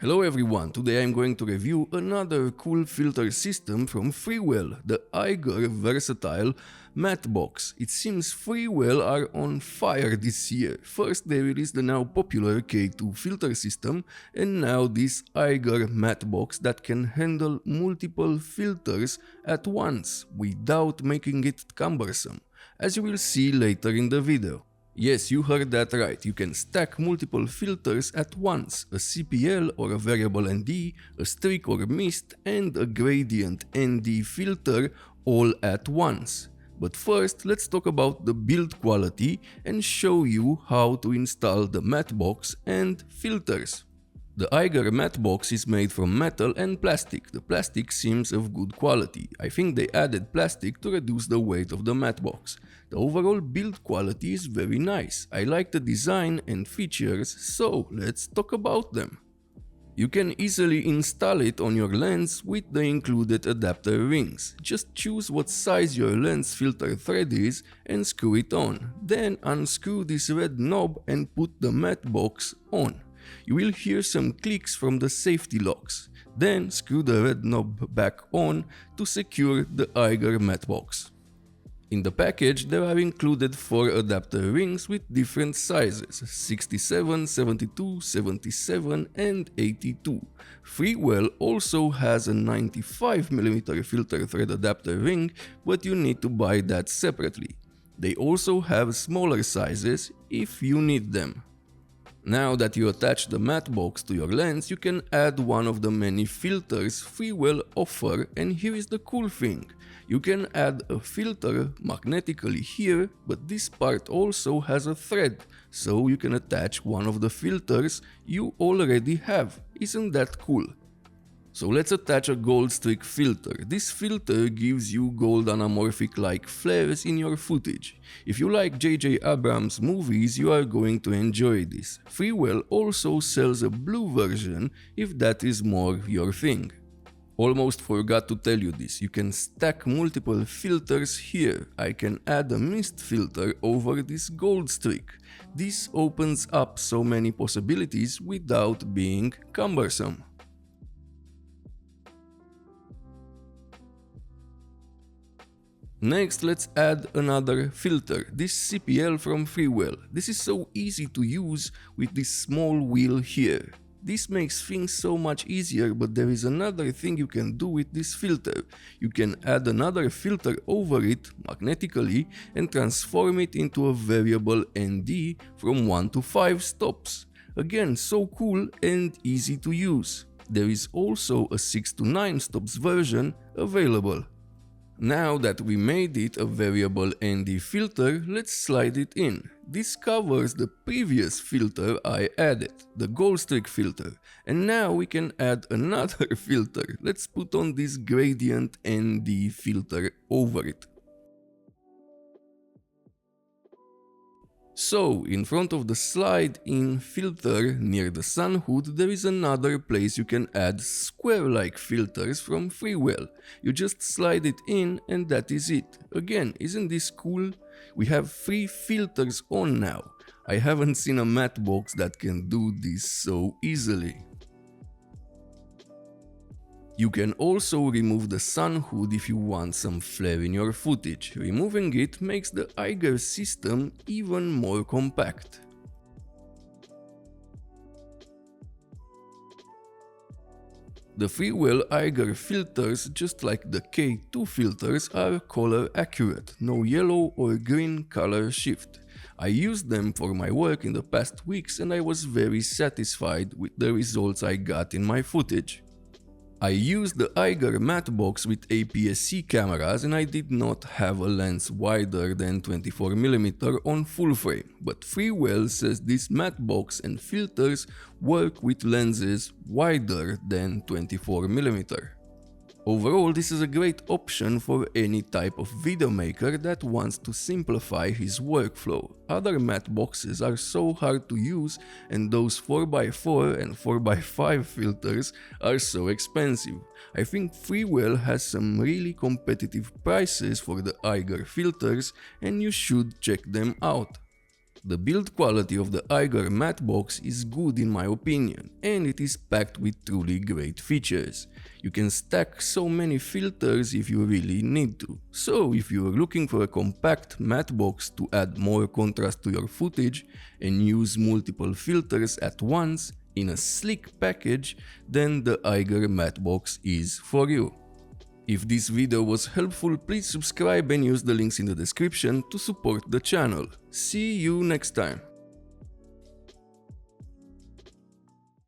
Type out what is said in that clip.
Hello everyone, today I'm going to review another cool filter system from Freewell, the Eiger Versatile Matte Box. It seems Freewell are on fire this year. First they released the now popular K2 filter system, and now this Eiger Matte Box that can handle multiple filters at once without making it cumbersome, as you will see later in the video. Yes, you heard that right, you can stack multiple filters at once, a CPL or a variable ND, a streak or mist, and a gradient ND filter all at once. But first, let's talk about the build quality and show you how to install the matte box and filters. The Eiger matte box is made from metal and plastic. The plastic seems of good quality. I think they added plastic to reduce the weight of the matte box. The overall build quality is very nice. I like the design and features, so let's talk about them. You can easily install it on your lens with the included adapter rings. Just choose what size your lens filter thread is and screw it on. Then unscrew this red knob and put the matte box on. You will hear some clicks from the safety locks. Then screw the red knob back on to secure the Eiger matte box. In the package there are included 4 adapter rings with different sizes: 67, 72, 77 and 82. Freewell also has a 95mm filter thread adapter ring, but you need to buy that separately. They also have smaller sizes if you need them. Now that you attach the matte box to your lens, you can add one of the many filters Freewell offer, and here is the cool thing. You can add a filter magnetically here, but this part also has a thread, so you can attach one of the filters you already have. Isn't that cool? So let's attach a gold streak filter. This filter gives you gold anamorphic like flares in your footage. If you like J.J. Abrams movies, you are going to enjoy this. Freewell also sells a blue version if that is more your thing. Almost forgot to tell you this, you can stack multiple filters here. I can add a mist filter over this gold streak. This opens up so many possibilities without being cumbersome. Next, let's add another filter, this CPL from Freewell. This is so easy to use with this small wheel here. This makes things so much easier, but there is another thing you can do with this filter. You can add another filter over it magnetically and transform it into a variable ND from 1 to 5 stops. Again, so cool and easy to use. There is also a 6 to 9 stops version available. Now that we made it a variable ND filter, let's slide it in. This covers the previous filter I added, the gold streak filter. And now we can add another filter. Let's put on this gradient ND filter over it. So, in front of the slide-in filter near the sun hood, there is another place you can add square-like filters from Freewell. You just slide it in and that is it. Again, isn't this cool? We have 3 filters on now. I haven't seen a matte box that can do this so easily. You can also remove the sun hood if you want some flare in your footage. Removing it makes the Eiger system even more compact. The Freewell Eiger filters, just like the K2 filters, are color accurate, no yellow or green color shift. I used them for my work in the past weeks and I was very satisfied with the results I got in my footage. I used the Eiger matte box with APS-C cameras and I did not have a lens wider than 24mm on full frame, but Freewell says this matte box and filters work with lenses wider than 24mm. Overall, this is a great option for any type of video maker that wants to simplify his workflow. Other matte boxes are so hard to use and those 4x4 and 4x5 filters are so expensive. I think Freewell has some really competitive prices for the Eiger filters and you should check them out. The build quality of the Eiger matte box is good in my opinion, and it is packed with truly great features. You can stack so many filters if you really need to. So if you are looking for a compact matte box to add more contrast to your footage and use multiple filters at once in a sleek package, then the Eiger matte box is for you. If this video was helpful, please subscribe and use the links in the description to support the channel. See you next time!